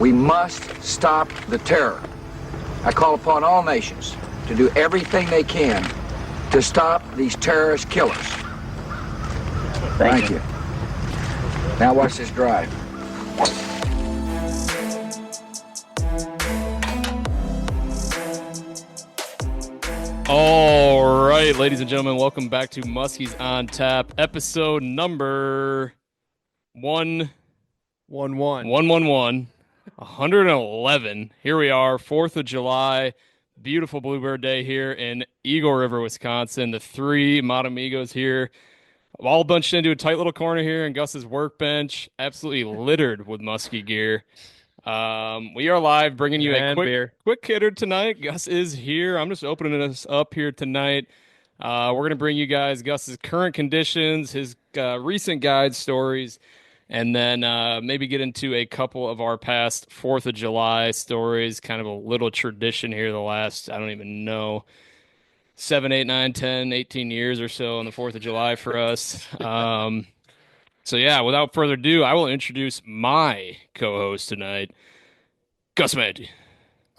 We must stop the terror. I call upon all nations to do everything they can to stop these terrorist killers. Thank you. Now watch this drive. All right, ladies and gentlemen, welcome back to Musky's on Tap, episode number 111. Here we are, 4th of July, beautiful Bluebird Day here in Eagle River, Wisconsin. The three amigos here, all bunched into a tight little corner here in Gus's workbench, absolutely littered with Musky gear. We are live, bringing you a quick hitter tonight. Gus is here. I'm just opening us up here tonight. We're going to bring you guys Gus's current conditions, his recent guide stories, and then maybe get into a couple of our past 4th of July stories, kind of a little tradition here the last, I don't even know, 7, 8, 9, 10, 18 years or so on the 4th of July for us. So yeah, without further ado, I will introduce my co-host tonight, Gus Maggi.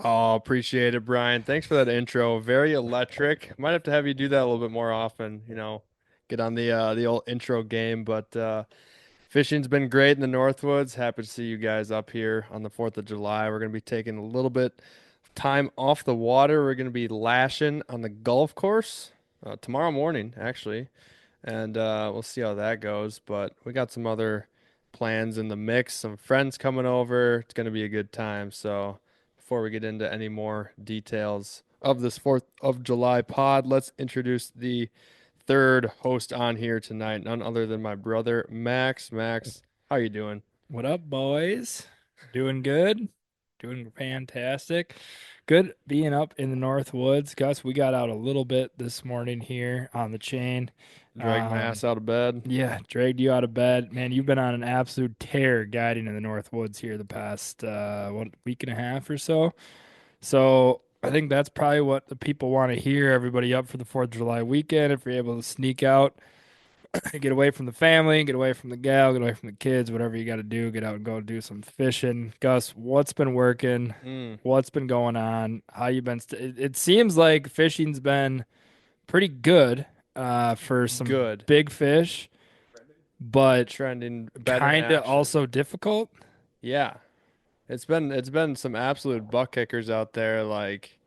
Oh, appreciate it, Brian. Thanks for that intro. Very electric. Might have to have you do that a little bit more often, get on the old intro game. But fishing's been great in the Northwoods. Happy to see you guys up here on the 4th of July. We're going to be taking a little bit of time off the water. We're going to be lashing on the golf course tomorrow morning, actually. And we'll see how that goes. But we got some other plans in the mix, some friends coming over. It's going to be a good time. So before we get into any more details of this 4th of July pod, let's introduce the third host on here tonight, none other than my brother, Max. Max, how you doing? What up, boys? Doing good. Doing fantastic. Good being up in the North Woods. Gus, we got out a little bit this morning here on the chain. Drag my ass out of bed. Yeah, dragged you out of bed. Man, you've been on an absolute tear guiding in the North Woods here the past, week and a half or so. So I think that's probably what the people want to hear. Everybody up for the 4th of July weekend. If you're able to sneak out, get away from the family, get away from the gal, get away from the kids, whatever you got to do, get out and go do some fishing. Gus, what's been working? What's been going on? How you been? It seems like fishing's been pretty good for some big fish, but trending kind of also difficult. Yeah. It's been some absolute butt kickers out there, like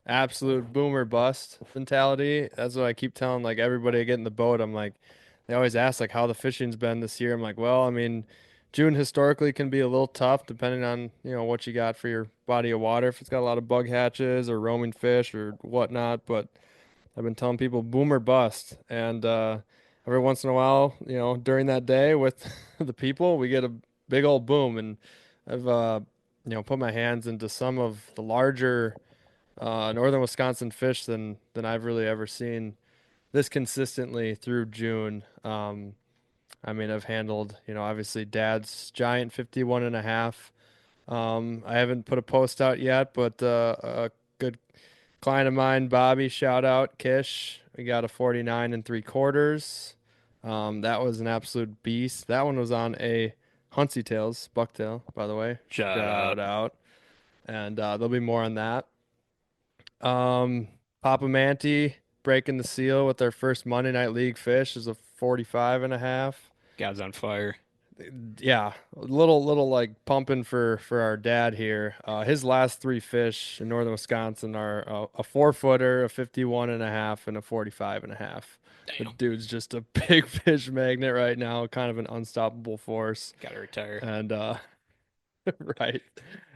absolute boomer bust mentality. That's what I keep telling like everybody I get in the boat. I'm like, they always ask like how the fishing's been this year. I'm like, well, I mean, June historically can be a little tough depending on, what you got for your body of water. If it's got a lot of bug hatches or roaming fish or whatnot, but I've been telling people boomer bust. And every once in a while, during that day with the people, we get a big old boom. And I've put my hands into some of the larger northern Wisconsin fish than I've really ever seen this consistently through June. I mean, I've handled, obviously Dad's giant 51 and a half. I haven't put a post out yet, but a good client of mine, Bobby, shout out, Kish. We got a 49 and 3/4. That was an absolute beast. That one was on a Huntsy Tails, bucktail, by the way. Shout out. And there'll be more on that. Papa Manti breaking the seal with their first Monday Night League fish is a 45 and a half. God's on fire. Yeah, a little like pumping for our dad here. His last 3 fish in northern Wisconsin are a 4-footer, a 51 and a half, and a 45 and a half. The dude's just a big fish magnet right now, kind of an unstoppable force. Gotta retire. And right.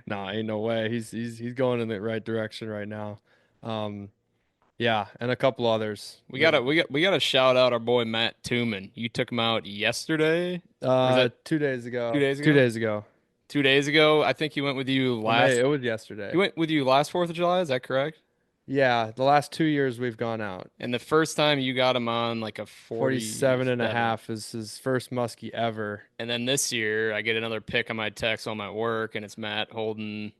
Nah, ain't no way. He's going in the right direction right now. Yeah, and a couple others. We gotta shout out our boy Matt Tooman. You took him out yesterday? Was that 2 days ago? 2 days ago? 2 days ago. 2 days ago. I think he went with you last. It was yesterday. He went with you last 4th of July. Is that correct? Yeah, the last 2 years we've gone out. And the first time you got him on like a 47 and a half is his first muskie ever. And then this year I get another pick on my text on my work, and it's Matt holding.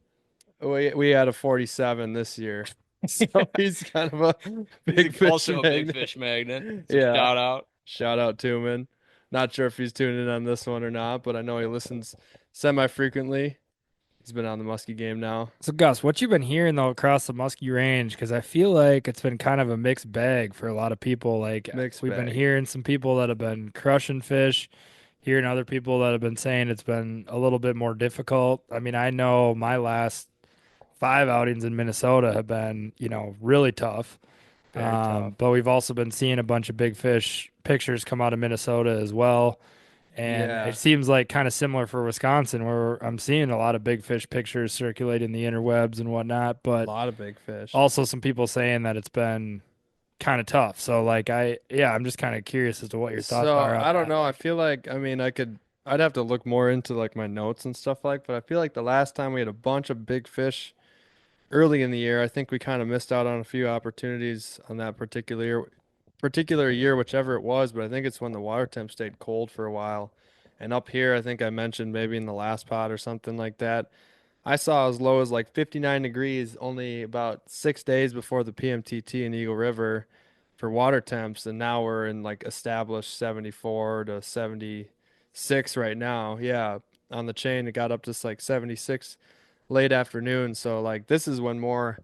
We had a 47 this year. So he's kind of a big fish also magnet. A big fish magnet. So Yeah. Shout out to him. And not sure if he's tuning in on this one or not, but I know he listens semi-frequently. He's been on the Musky game now. So Gus, what you been hearing though across the Muskie Range? Because I feel like it's been kind of a mixed bag for a lot of people. Like Mixed we've been bag. hearing some people that have been crushing fish, hearing other people that have been saying it's been a little bit more difficult. I mean, I know my last 5 outings in Minnesota have been, really tough. Very tough. But we've also been seeing a bunch of big fish pictures come out of Minnesota as well. And Yeah, it seems like kind of similar for Wisconsin, where I'm seeing a lot of big fish pictures circulating the interwebs and whatnot, a but lot of big fish. also some people saying that it's been kind of tough. So like I'm just kind of curious as to what your thoughts So are on I don't that. know. I feel like I mean I'd have to look more into like my notes and stuff like, but I feel like the last time we had a bunch of big fish early in the year, I think we kind of missed out on a few opportunities on that particular year, whichever it was, but I think it's when the water temp stayed cold for a while. And up here, I think I mentioned maybe in the last pod or something like that. I saw as low as like 59 degrees only about 6 days before the PMTT in Eagle River for water temps, and now we're in like established 74 to 76 right now. Yeah, on the chain it got up to like 76 late afternoon. So like this is when more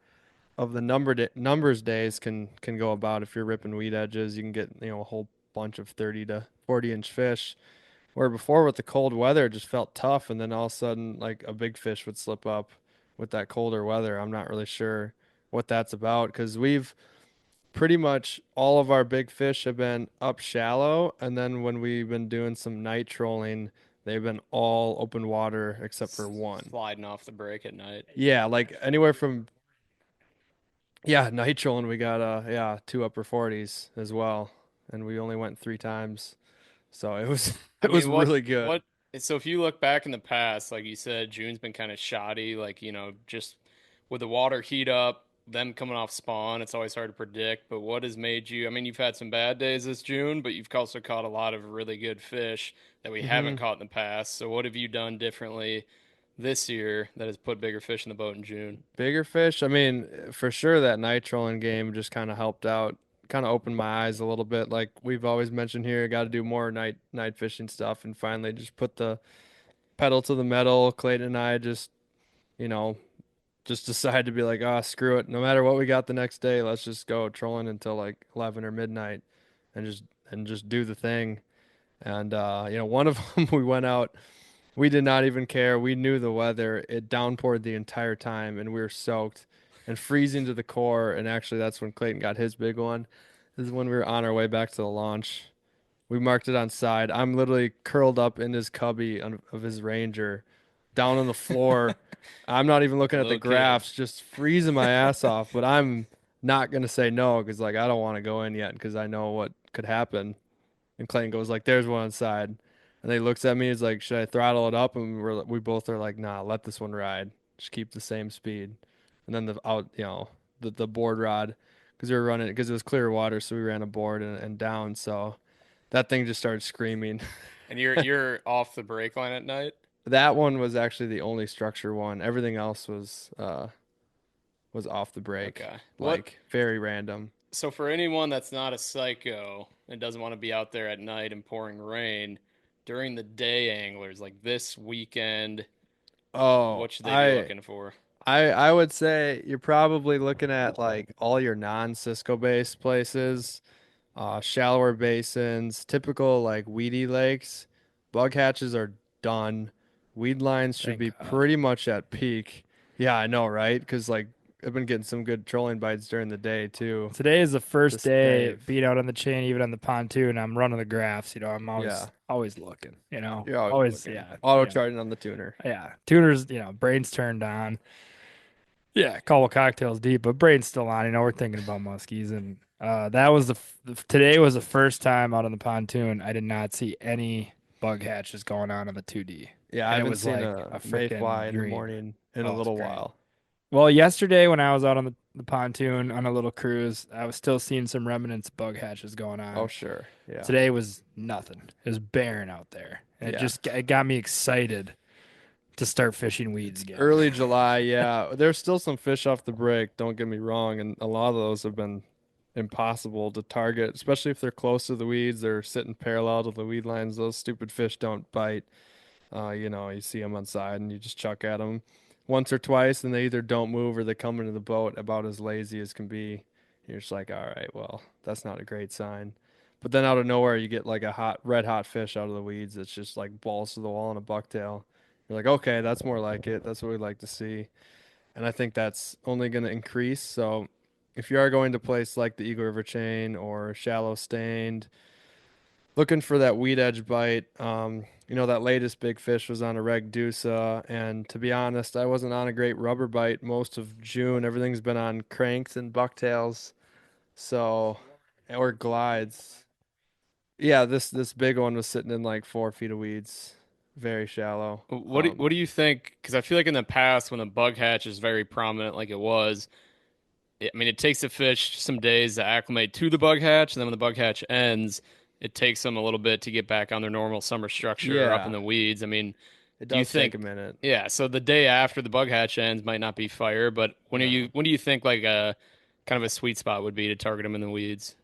of the numbers days can go about. If you're ripping weed edges, you can get a whole bunch of 30 to 40-inch fish. Where before with the cold weather, it just felt tough, and then all of a sudden, like a big fish would slip up with that colder weather. I'm not really sure what that's about because we've pretty much all of our big fish have been up shallow, and then when we've been doing some night trolling, they've been all open water except for one. Sliding off the break at night. Yeah, like anywhere from yeah, night trolling we got yeah, two upper 40s as well, and we only went 3 times. So it was I it was mean, what really good. what so if you look back in the past, like you said, June's been kind of shoddy, like, just with the water heat up, them coming off spawn, it's always hard to predict, but what has made you, I mean, you've had some bad days this June, but you've also caught a lot of really good fish that we haven't hmm caught in the past. So what have you done differently this year that has put bigger fish in the boat in June? Bigger fish. I mean, for sure that night trolling game just kind of helped out, kind of opened my eyes a little bit. Like we've always mentioned here, got to do more night fishing stuff, and finally just put the pedal to the metal. Clayton and I you know, just decided to be like, oh, screw it. No matter what we got the next day, let's just go trolling until like 11 or midnight, and just do the thing. And one of them we went out. We did not even care. We knew the weather. It downpoured the entire time, and we were soaked and freezing to the core. And actually, that's when Clayton got his big one. This is when we were on our way back to the launch. We marked it on side. I'm literally curled up in his cubby of his Ranger, down on the floor. I'm not even looking at the Little kid. graphs, just freezing my ass off. But I'm not gonna say no because like I don't want to go in yet because I know what could happen. And Clayton goes like, "There's one inside," and then he looks at me. He's like, "Should I throttle it up?" And we both are like, "Nah, let this one ride. Just keep the same speed." And then the board rod because we were running because it was clear water, so we ran a board and down. So that thing just started screaming. And you're off the brake line at night? That one was actually the only structure one. Everything else was off the break, Okay. What like very random. So for anyone that's not a psycho and doesn't want to be out there at night in pouring rain, during the day anglers like this weekend, Oh, what should they be looking for? I would say you're probably looking at like all your non-Cisco based places, shallower basins, typical like weedy lakes. Bug hatches are done. Weed lines should Thank be God. pretty much at peak. Yeah, I know, right? Because like I've been getting some good trolling bites during the day too Today is the to first day save. being out on the chain, even on the pontoon. I'm running the graphs. I'm Yeah, always looking. you're always Always, looking. yeah, Auto charging on the tuner. yeah. Tuners, brains turned on. Yeah, couple cocktails deep, but brain's still on. We're thinking about muskies, and that was today was the first time out on the pontoon. I did not see any bug hatches going on the 2D, Yeah, I and it haven't was seen like a a mayfly freaking in the dream. morning in a Oh, it's little great. while. Well, yesterday when I was out on the pontoon on a little cruise, I was still seeing some remnants of bug hatches going Oh, on. sure. Yeah. Today was nothing. It was barren out there, and Yeah. it got me excited to start fishing weeds again. Early July, yeah. There's still some fish off the break, don't get me wrong, and a lot of those have been impossible to target, especially if they're close to the weeds. They're sitting parallel to the weed lines. Those stupid fish don't bite. You see them on side and you just chuck at them. once or twice, and they either don't move or they come into the boat about as lazy as can be. You're just like, all right, well, that's not a great sign. But then out of nowhere, you get like a red hot fish out of the weeds that's just like balls to the wall in a bucktail. You're like, okay, that's more like it. That's what we'd like to see. And I think that's only going to increase. So if you are going to place like the Eagle River chain or shallow stained, looking for that weed edge bite. That latest big fish was on a reg deusa, and to be honest, I wasn't on a great rubber bite most of June. Everything's been on cranks and bucktails, so or glides. Yeah, this big one was sitting in like 4 feet of weeds, very shallow. What do you think? Because I feel like in the past, when the bug hatch is very prominent, like it was, I mean, it takes the fish some days to acclimate to the bug hatch, and then when the bug hatch ends, it takes them a little bit to get back on their normal summer structure up in Yeah, the weeds. I mean, it do you does take think, a minute. yeah, so the day after the bug hatch ends might not be fire, but No. when do you think like a kind of a sweet spot would be to target them in the weeds?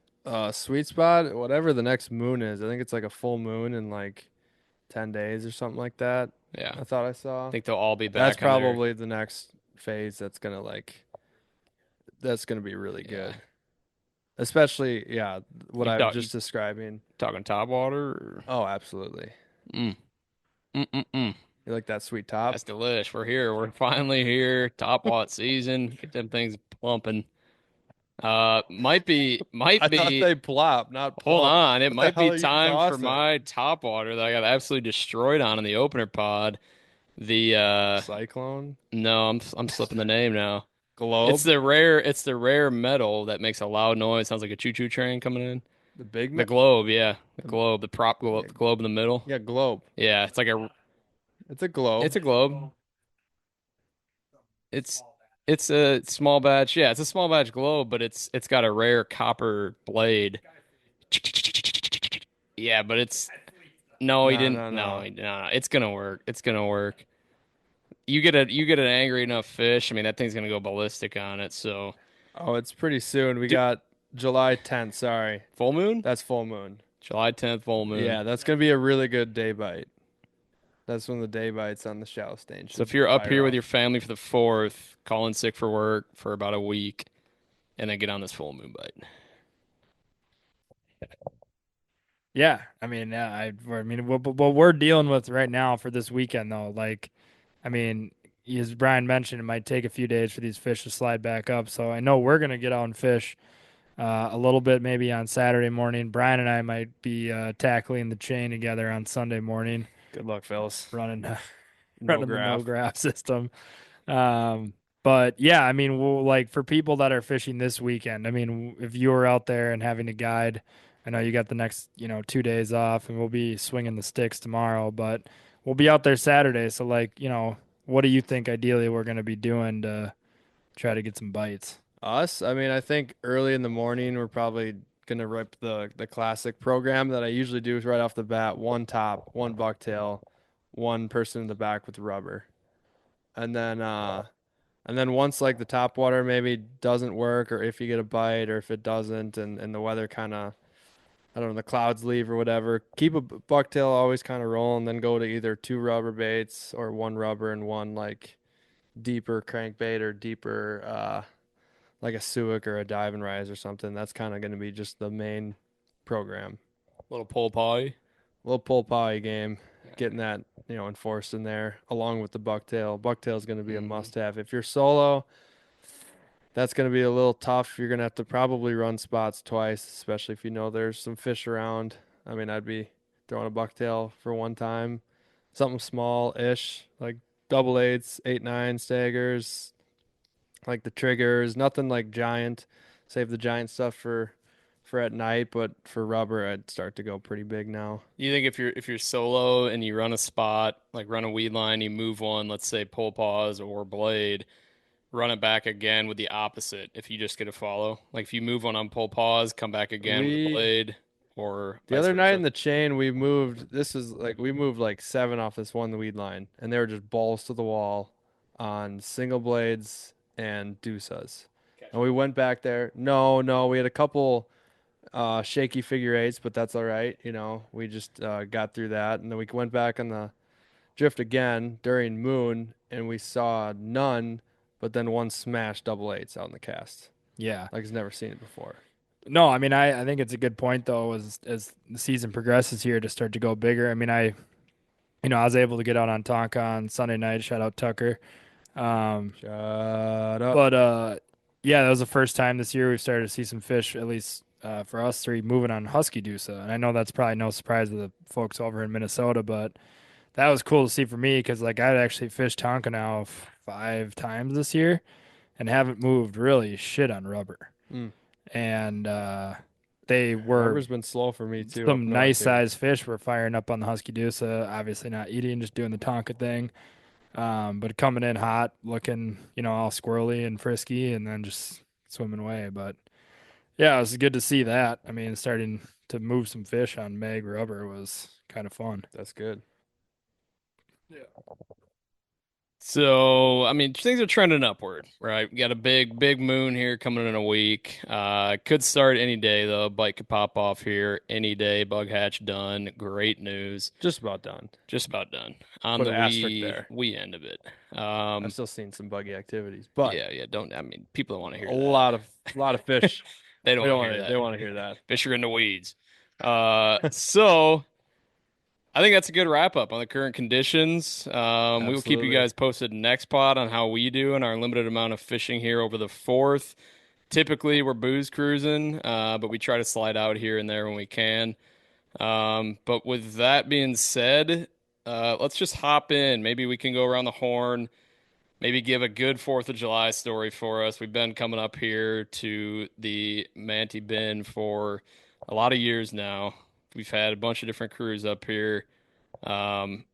Sweet spot, whatever the next moon is. I think it's like a full moon in like 10 days or something like that. Yeah, I thought I I saw. think they'll all be That's back on their, probably the next phase that's gonna be really yeah. good. Especially, yeah, what I was You just describing. talking top water? Or... Oh, absolutely. Mm, mm. You like that sweet top? That's delish. We're here. We're finally here. Top Wat season. Get them things plumping. Might I thought be. they plop, not Hold plump. on. It What the might hell be are you time for tossing? my top water that I got absolutely destroyed on in the opener pod. The Cyclone? no, I'm slipping the name now. Globe? It's the rare metal that makes a loud noise. Sounds like a choo-choo train coming in. The big The me globe, yeah. The the, globe, the prop globe, yeah, the globe in the middle. yeah, globe. Yeah, It's a globe. it's a globe. It's it's a small batch. Yeah, it's a small batch globe, but it's got a rare copper blade. Yeah, but it's no, he No, didn't. no, No, no. no. It's gonna work. It's gonna work. You get an angry enough fish. I mean, that thing's gonna go ballistic on it. So, Oh, it's pretty soon. We do, got July 10th. Sorry. full moon, That's full moon. July 10th, full moon. Yeah, that's gonna be a really good day bite. That's when the day bites on the shallow stain So should if you're up fire here with off. your family for the fourth, call in sick for work for about a week, and then get on this full moon bite. Yeah, I mean, what we're dealing with right now for this weekend, though, like, I mean, as Brian mentioned, it might take a few days for these fish to slide back up. So I know we're gonna get out and fish a little bit, maybe on Saturday morning. Brian and I might be tackling the chain together on Sunday morning, Good luck, fellas. running No running the no graph. graph system. But yeah, I mean, like for people that are fishing this weekend, I mean, if you were out there and having to guide, I know you got the next, 2 days off, and we'll be swinging the sticks tomorrow, but we'll be out there Saturday. So, like, what do you think ideally we're going to be doing to try to get some bites? Us? I mean, I think early in the morning we're probably gonna rip the classic program that I usually do right off the bat. One top, one bucktail, one person in the back with rubber. And then once like the top water maybe doesn't work or if you get a bite or if it doesn't and the weather kind of I don't know, the clouds leave or whatever, keep a bucktail always kind of rolling, then go to either two rubber baits or one rubber and one like deeper crankbait or deeper like a Suic or a dive and rise or something. That's kind of going to be just the main program. Little pole pie. Little pull pie game, getting that enforced in there along with the bucktail. Bucktail is going to be a Mhm. must-have. If you're solo, that's going to be a little tough. You're going to have to probably run spots twice, especially if you know there's some fish around. I mean, I'd be throwing a bucktail for one time, something small-ish, like double eights, 8-9 staggers, like the triggers, nothing like giant. Save the giant stuff for at night, but for rubber, I'd start to go pretty big now. You think if you're solo and you run a spot, like run a weed line, you move one, let's say pole pause or blade, run it back again with the opposite if you just get a follow. Like if you move one on pole pause, come back again with a We blade or The vice other night versa. in the chain, we moved like seven off this one weed line, and they were just balls to the wall on single blades and deuces. And we went back there. No, no, we had a couple shaky figure eights, but that's all right. We just got through that, and then we went back on the drift again during moon, and we saw none, but then one smash double eights out in the cast. Yeah. Like he's never seen it before. No, I mean, I think it's a good point though, as the season progresses here to start to go bigger. I mean, I was able to get out on Tonka on Sunday night. Shout out Tucker. Shut up. But yeah, that was the first time this year we've started to see some fish, at least for us three, moving on Husky Doosa. And I know that's probably no surprise to the folks over in Minnesota, but that was cool to see for me because like I'd actually fished Tonka now 5 times this year and haven't moved really shit on rubber. Mm. And they were Rubber's been slow for me too. up some north nice here. sized fish were firing up on the Husky Doosa. Obviously not eating, just doing the Tonka thing. But coming in hot, looking, all squirrely and frisky, and then just swimming away. But yeah, it was good to see that. I mean, starting to move some fish on Meg rubber was kind of fun. That's good. So, I mean, things are trending upward, right? We got a big moon here coming in a week. Could start any day though. Bite could pop off here any day. Bug hatch done. Great news. Just about done. Just about done on Put the an asterisk there. wee end of it. I've still seen some buggy activities, but Yeah. Don't. I mean, people don't want to hear a that. lot of fish. They don't They want to hear want that. they want to hear that. Fish are in the weeds. So I think that's a good wrap up on the current conditions. We will keep you Absolutely. guys posted next pod on how we do and our limited amount of fishing here over the 4th. Typically, we're booze cruising, but we try to slide out here and there when we can. But with that being said, let's just hop in. Maybe we can go around the horn, maybe give a good 4th of July story for us. We've been coming up here to the Manti Bin for a lot of years now. We've had a bunch of different crews up here. We can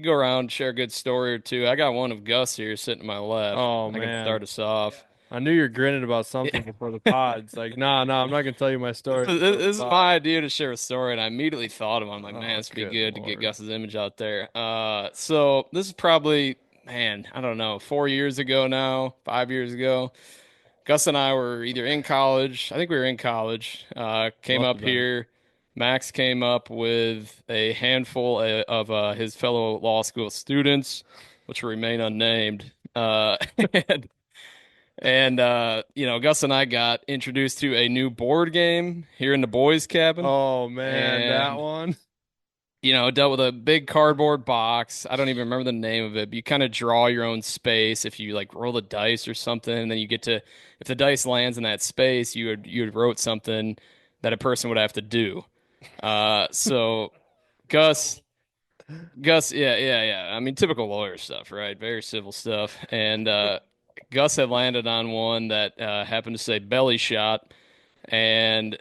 go around, share a good story or two. I got one of Gus here sitting to my left. Oh, I can man. start us off. I knew you're grinning about something before the pods. Like, nah, I'm not gonna tell you my story. This is my idea to share a story, and I immediately thought of it. I'm like, man, this would be good good to get Lord. Gus's image out there. So this is probably, man, I don't know, 4 years ago now, 5 years ago. Gus and I were either in college. I think we were in college. Came Must up have been. here. Max came up with a handful of his fellow law school students, which will remain unnamed. And Gus and I got introduced to a new board game here in the boys' cabin. Oh man, that And one. Dealt with a big cardboard box. I don't even remember the name of it, but you kind of draw your own space if you like roll the dice or something, and then you get to, if the dice lands in that space, you would wrote something that a person would have to do. So Gus, yeah. I mean, typical lawyer stuff, right? Very civil stuff. And Gus had landed on one that happened to say belly shot, and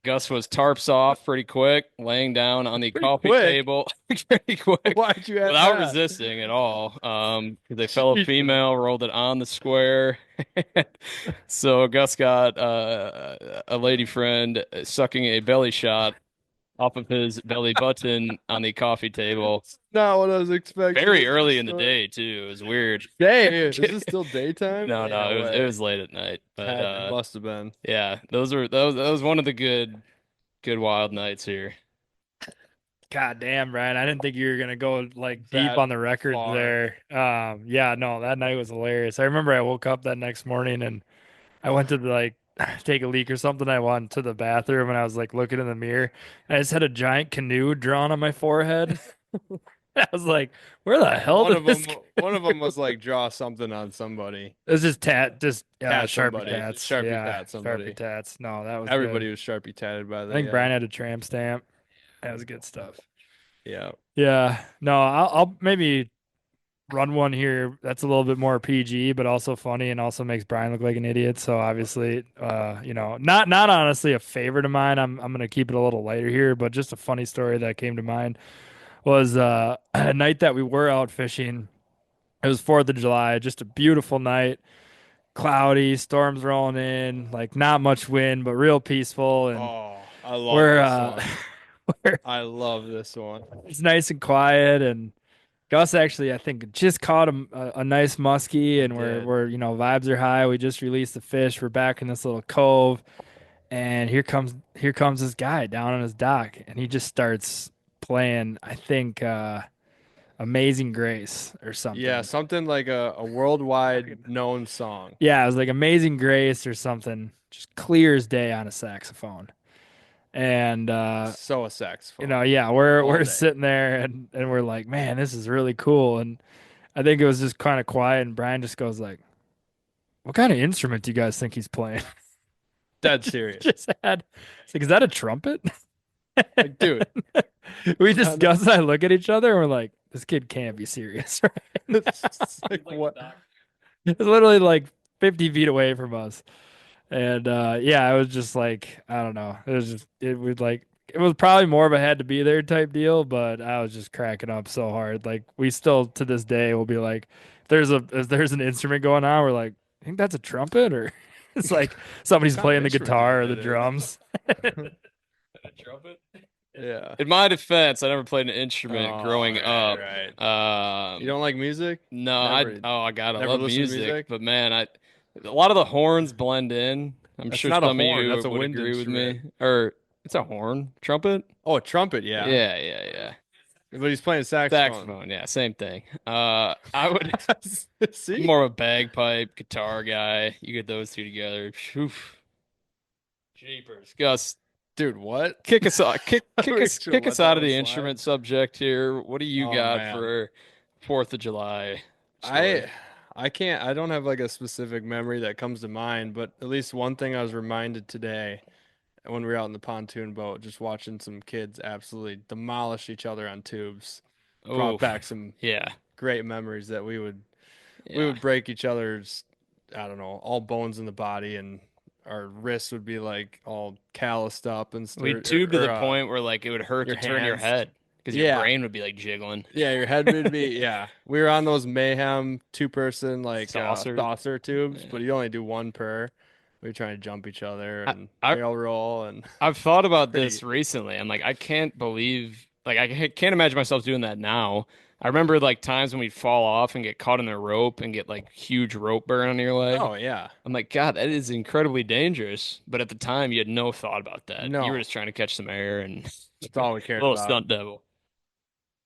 Gus was tarps off pretty quick, laying down on the coffee quick? table pretty quick Why'd you have without that? resisting at all. A fellow Jesus. female rolled it on the square. So Gus got a lady friend sucking a belly shot off of his belly button on the coffee table. Not what I was expecting. Very early in the day too. It was weird. Day. Is this still daytime? No, Yeah, it way. was late at night. But Must have been. yeah, that was one of the good wild nights here. God damn, Brian. I didn't think you were gonna go like deep That on the record far. there. Yeah, no, that night was hilarious. I remember I woke up that next morning and I went to like take a leak or something. I went to the bathroom and I was like looking in the mirror and I just had a giant canoe drawn on my forehead. I was like, where the hell One did of this them. go? One of them was like draw something on somebody. It was just Tat Sharpie somebody. tats. Sharpie yeah, tat somebody. Sharpie tats. No, that was Everybody good. was Sharpie tatted by the. I think Brian had a tramp stamp. That was good stuff. Yeah. Yeah. No, I'll maybe run one here that's a little bit more PG, but also funny and also makes Brian look like an idiot. So obviously, not honestly a favorite of mine. I'm gonna keep it a little lighter here, but just a funny story that came to mind was a night that we were out fishing. It was 4th of July, just a beautiful night, cloudy, storms rolling in, like not much wind, but real peaceful. And Oh, I love we're this one. I love this one. it's nice and quiet. And Gus actually, I think, just caught a nice muskie, and did. we're vibes are high. We just released the fish. We're back in this little cove, and here comes this guy down on his dock, and he just starts playing. I think Amazing Grace or something. Yeah, something like a worldwide known song. Yeah, it was like Amazing Grace or something. Just clear as day on a saxophone. And So a saxophone. yeah, All we're day. sitting there and we're like, man, this is really cool. And I think it was just kind of quiet, and Brian just goes like, "What kind of instrument do you guys think he's playing?" Dead serious. Just had, it's like, is that a trumpet? Like, dude, We I know. discuss and I look at each other and we're like, this kid can't be serious, right? It's like, what? It's literally like 50 feet away from us. And yeah, I was just like, I don't know. It was probably more of a had to be there type deal, but I was just cracking up so hard. Like we still to this day will be like, if there's an instrument going on, we're like, I think that's a trumpet, or it's like somebody's What kind playing of the instrument do you guitar or think the that is? drums. A trumpet? Yeah. In my defense, I never played an instrument growing right, up. right. You don't like music? No, Never, oh God, I never love listen to music, music? but man, a lot of the horns blend in. I'm That's sure not a some of horn. you That's a would wind agree with instrument. me. Or it's a horn, trumpet. Oh, a trumpet, yeah. Yeah. But he's playing saxophone. Saxophone, yeah, same thing. I would See? more of a bagpipe guitar guy. You get those two together. Oof. Jeepers, Gus, Dude, what? kick us out. We should Kick let us that out of one the slide. instrument subject here. What do you Oh got man. for Fourth of July I story? I don't have like a specific memory that comes to mind, but at least one thing I was reminded today when we were out in the pontoon boat, just watching some kids absolutely demolish each other on tubes, brought Oh, back some yeah, great memories that we yeah. would break each other's, I don't know, all bones in the body, and our wrists would be like all calloused up and We stuff, tubed to the point where like it would hurt your to turn your hands. head because your Yeah, brain would be like jiggling. yeah, your head would be, yeah. We were on those mayhem two-person like Saucers. saucer tubes, Yeah. but you only do one per. We were trying to jump each other I, and I barrel roll, and I've thought about pretty, this recently. I'm like, I can't believe, like, can't imagine myself doing that now. I remember like times when we'd fall off and get caught in the rope and get like huge rope burn on your leg. oh yeah. I'm like, God, that is incredibly dangerous. But at the time, you had no thought about that. You were No, just trying to catch some air and that's all we a cared little about. stunt devil.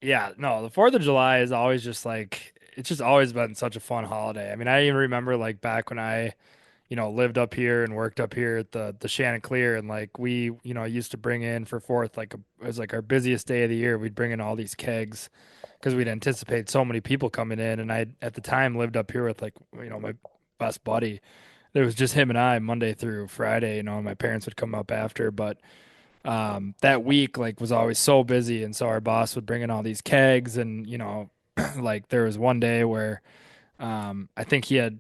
Yeah, no, the 4th of July is always just like, it's just always been such a fun holiday. I mean, I even remember like back when I lived up here and worked up here at the Chanticleer, and like we, used to bring in for Fourth, like it was like our busiest day of the year. We'd bring in all these kegs because we'd anticipate so many people coming in. And I, at the time, lived up here with like, my best buddy. It was just him and I Monday through Friday, and my parents would come up after. But that week, like, was always so busy. And so our boss would bring in all these kegs. And, like there was one day where I think he had,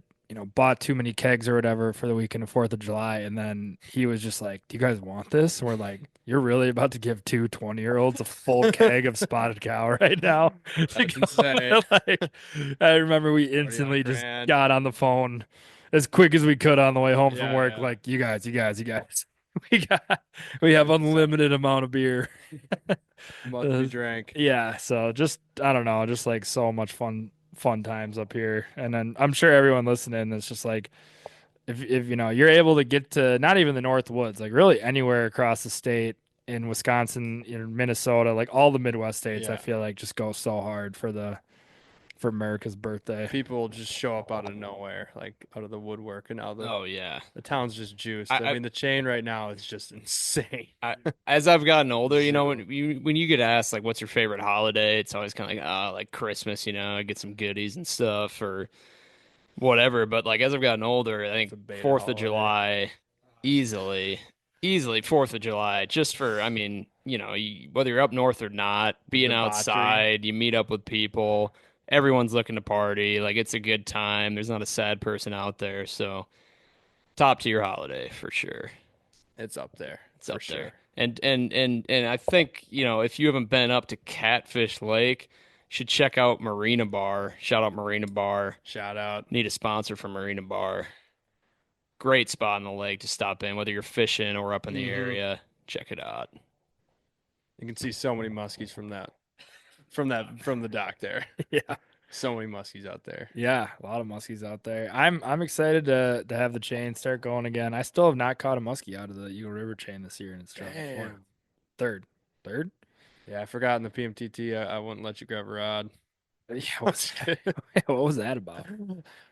bought too many kegs or whatever for the weekend of 4th of July. And then he was just like, "Do you guys want this?" And we're like, "You're really about to give two 20-year-olds a full keg of spotted cow right now?" To That's go- insane. like, I remember we 40 on a instantly just grand. got on the phone as quick as we could on the way home from Yeah, work. yeah. Like, you guys. We have unlimited amount of beer. Must Uh, be drank. yeah, so just I don't know, just like so much fun times up here. And then I'm sure everyone listening is just like, if you're able to get to not even the North Woods, like really anywhere across the state, in Wisconsin, in Minnesota, like all the Midwest states, I Yeah. feel like just go so hard for America's birthday. People just show up out of nowhere, like out of the woodwork, and now Oh yeah. the town's just juiced. I, I I mean, the chain right now is just insane. I, as I've gotten older, Zoo. when you get asked like what's your favorite holiday, it's always kind of like like Christmas, I get some goodies and stuff or whatever. But like as I've gotten older, I It's think a beta Fourth of holiday. July, easily, easily Fourth of July, just for I mean, whether you're up north or not, being Debauchery. outside, you meet up with people, everyone's looking to party, like it's a good time. There's not a sad person out there, so top tier holiday for sure. It's up there It's for up there. sure. And I think, if you haven't been up to Catfish Lake, you should check out Marina Bar. Shout out Marina Bar. Shout out. Need a sponsor for Marina Bar. Great spot on the lake to stop in, whether you're fishing or up in the Hmm. area. Check it out. You can see so many muskies from the dock there. Yeah. So many muskies out there. Yeah, a lot of muskies out there. I'm excited to have the chain start going again. I still have not caught a muskie out of the Eagle River chain this year, and it's dropped before. Damn. Third. Yeah, I forgot in the PMTT I wouldn't let you grab a rod. Yeah, what was that about?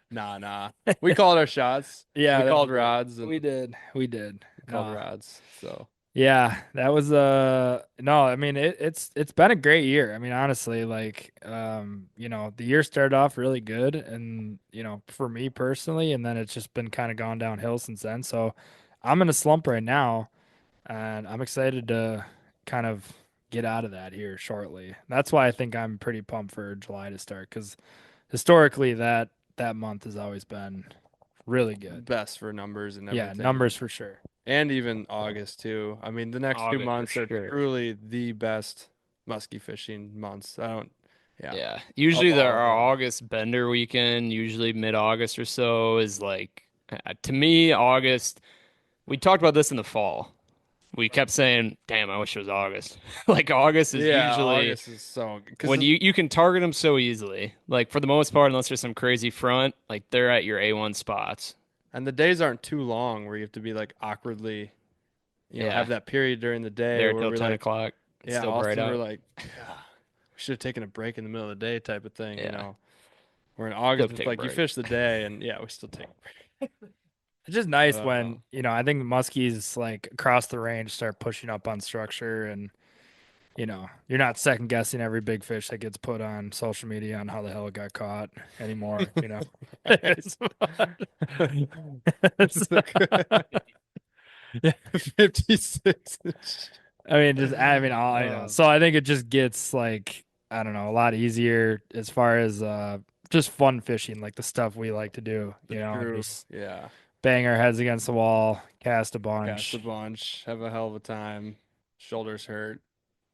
Nah. We called our shots. Yeah, We that called was it. rods and We did. We did. called No. rods. So Yeah, that was no, I mean it's been a great year. I mean, honestly, like the year started off really good and for me personally, and then it's just been kind of gone downhill since then. So I'm in a slump right now, and I'm excited to kind of get out of that here shortly. That's why I think I'm pretty pumped for July to start because historically that month has always been really good. best for numbers and Yeah, everything. numbers for sure. And even August too. I mean, the next two August for months are sure. truly the best musky fishing months. Yeah, Yeah. of Usually all our of them. August bender weekend, usually mid-August or so, is like to me, August. We talked about this in the fall. We kept saying, "Damn, I wish it was August." Like August is Yeah, usually August is so good when because you can target them so easily. Like for the most part, unless there's some crazy front, like they're at your A1 spots. and the days aren't too long where you have to be like awkwardly, Yeah, have that period during the day there where till we're 10 like, o'clock. It's yeah, still bright Austin, we're out. like, "Ah, we should have taken a break in the middle of the day type of thing. Yeah, Where in still August, can it's take a like you break. fish the day and yeah, we still take It's just nice uh when, I think the muskies like across the range start pushing up on structure and, you're not second guessing every big fish that gets put on social media on how the hell it got caught anymore. It's fun. It's the Yeah. 56 inch. I mean, so I think it just gets like, I don't know, a lot easier as far as just fun fishing, like the stuff we like to do, The and true, just yeah. bang our heads against the wall, cast a Cast a bunch. bunch, have a hell of a time. Shoulders hurt,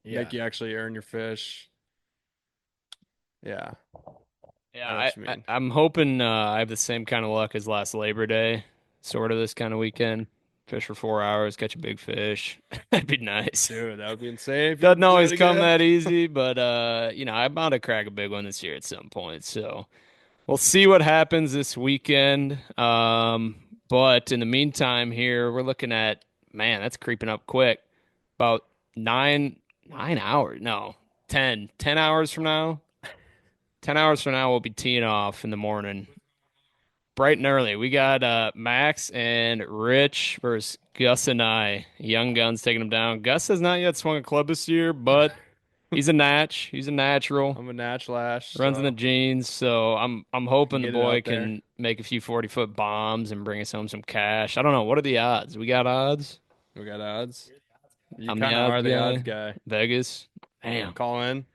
make Yeah. you actually earn your fish. Yeah, Yeah, I know what you mean. I'm hoping I have the same kind of luck as last Labor Day, sort of this kind of weekend. Fish for 4 hours, catch a big fish. That'd be nice. Dude, that would be insane if you Doesn't could do always it come again. that easy, but I'm bound to crack a big one this year at some point. So we'll see what happens this weekend. But in the meantime, here we're looking at, man, that's creeping up quick. About 9 hours. No, 10 hours from now. 10 hours from now, we'll be teeing off in the morning, bright and early. We got Max and Rich versus Gus and I. Young guns taking them down. Gus has not yet swung a club this year, but he's a natch. He's a natural. I'm a natch lash, Runs in the so jeans, so I'm I can hoping the get it boy out there. can make a few 40-foot bombs and bring us home some cash. I don't know. What are the odds? We got odds? We got odds. You I'm the kind of odds are the odds guy. guy. Vegas. Damn. Call in.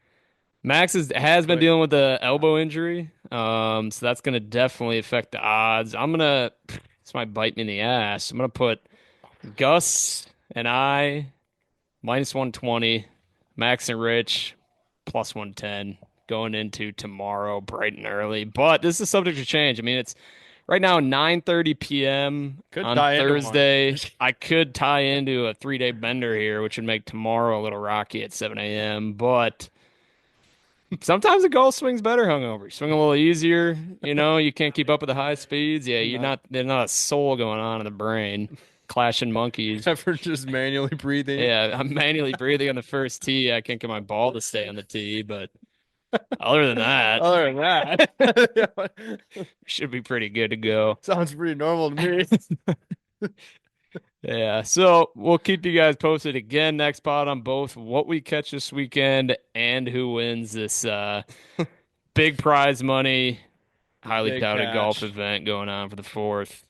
Max has been Click. dealing with the elbow injury, so that's gonna definitely affect the odds. This might bite me in the ass. I'm gonna put Gus and I -120, Max and Rich +110 going into tomorrow bright and early. But this is subject to change. I mean, it's right now 9:30 p.m. Could on tie into one. Thursday. I could tie into a 3-day bender here, which would make tomorrow a little rocky at 7 a.m. But sometimes the golf swing's better hungover. You swing a little easier, you can't keep up with the high speeds. Yeah, there's not a soul going on in the brain. Clashing monkeys. Ever just manually breathing. Yeah, I'm manually breathing on the first tee. I can't get my ball to stay on the tee, but other than that, Other than that, should be pretty good to go. sounds pretty normal to me. Yeah, so we'll keep you guys posted again next pod on both what we catch this weekend and who wins this big prize money, highly Big touted golf cash. event going on for the 4th.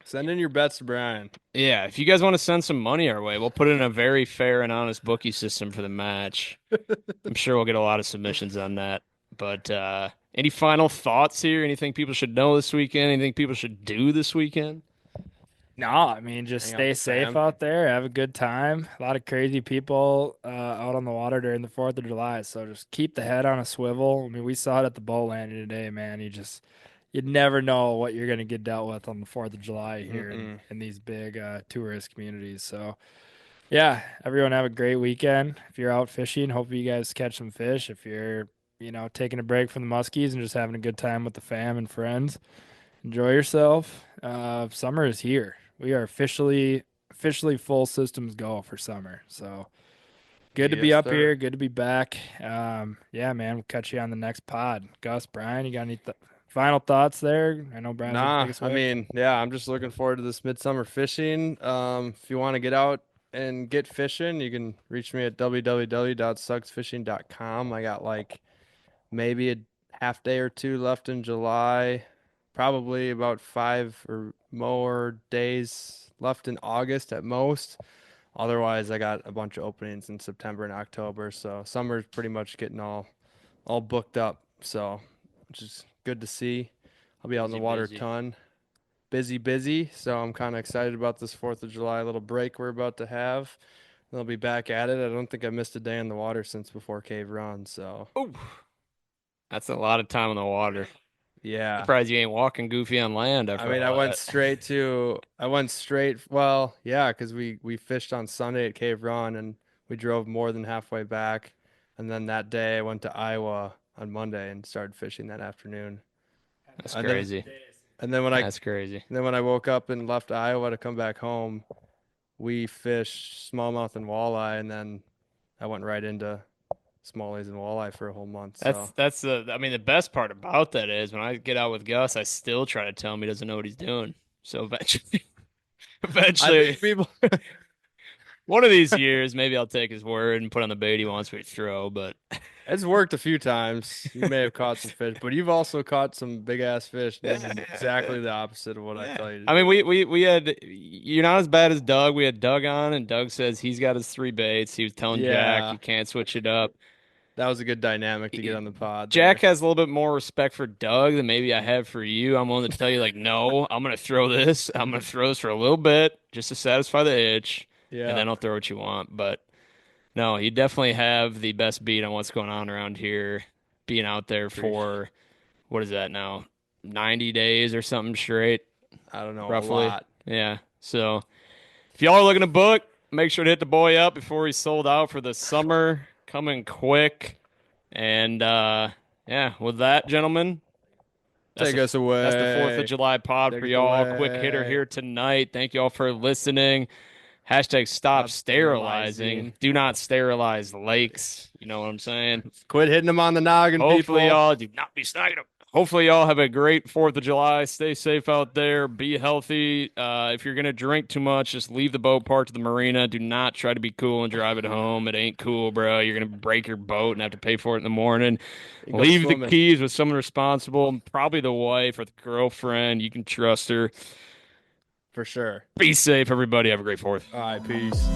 Send in your bets to Brian. Yeah, if you guys want to send some money our way, we'll put in a very fair and honest bookie system for the match. I'm sure we'll get a lot of submissions on that. But any final thoughts here? Anything people should know this weekend? Anything people should do this weekend? No, I mean, just Hang out stay with safe fam. out there, have a good time. A lot of crazy people out on the water during the 4th of July. So just keep the head on a swivel. I mean, we saw it at the boat landing today, man. You'd never know what you're going to get dealt with on the 4th of July here in these big tourist communities. So, yeah, everyone have a great weekend. If you're out fishing, hope you guys catch some fish. If you're, taking a break from the muskies and just having a good time with the fam and friends, enjoy yourself. Summer is here. We are officially full systems go for summer. So Good to be Yes, up sir. here. Good to be back. Yeah, man, we'll catch you on the next pod. Gus, Brian, you got any final thoughts there? I know Brian's gonna take Nah, us I away. mean, yeah, I'm just looking forward to this midsummer fishing. If you want to get out and get fishing, you can reach me at www.sugsfishing.com. I got like maybe a half day or two left in July, probably about 5 or more days left in August at most. Otherwise, I got a bunch of openings in September and October, so summer's pretty much getting all booked up. So, which is good to see. I'll be out in the water a Busy. ton. Busy. So I'm kind of excited about this 4th of July little break we're about to have. I'll be back at it. I don't think I missed a day in the water since before Cave Run. So Oh, that's a lot of time on the water. yeah. Surprised you ain't walking goofy on land I after mean, all that. well, yeah, because we fished on Sunday at Cave Run and we drove more than halfway back. And then that day I went to Iowa on Monday and started fishing that afternoon. That's And then crazy. and then when I That's crazy. and then when I woke up and left Iowa to come back home, we fished smallmouth and walleye, and then I went right into smallies and walleye for a whole month. So That's the I mean the best part about that is when I get out with Gus, I still try to tell him he doesn't know what he's doing. So eventually I eventually think people, one of these years maybe I'll take his word and put on the bait he wants me to throw, but it's worked a few times. You may have caught some fish, but you've also caught some big ass fish. This is exactly the opposite of what I tell you to I mean do. we had you're not as bad as Doug. We had Doug on and Doug says he's got his three baits. He was telling Jack Yeah, you can't switch it up. that was a good dynamic to get on the pod Jack there. has a little bit more respect for Doug than maybe I have for you. I'm willing to tell you, like, no, I'm gonna throw this. I'm gonna throw this for a little bit just to satisfy the itch, and Yeah, then I'll throw what you want. But no, you definitely have the best beat on what's going on around here. Being out there appreciate. for what is that now? 90 days or something straight, I don't know, a roughly. lot. Yeah. So if y'all are looking to book, make sure to hit the boy up before he's sold out for the summer. Coming quick. And yeah, with that, gentlemen, that's Take us that's the 4th of away. July pod Take for us y'all. Quick hitter away. here tonight. Thank y'all for listening. Hashtag stop Stop sterilizing. sterilizing. Do not sterilize lakes. You know what I'm saying? Quit hitting them on the noggin, Hopefully people. y'all do not be snagging them. Hopefully y'all have a great 4th of July. Stay safe out there. Be healthy. If you're going to drink too much, just leave the boat parked at the marina. Do not try to be cool and drive it home. It ain't cool, bro. You're going to break your boat and have to pay for it in the morning. You go Leave the swimming keys with someone responsible, probably the wife or the girlfriend. You can trust her. for sure. Be safe, everybody. Have a great 4th. All right, peace.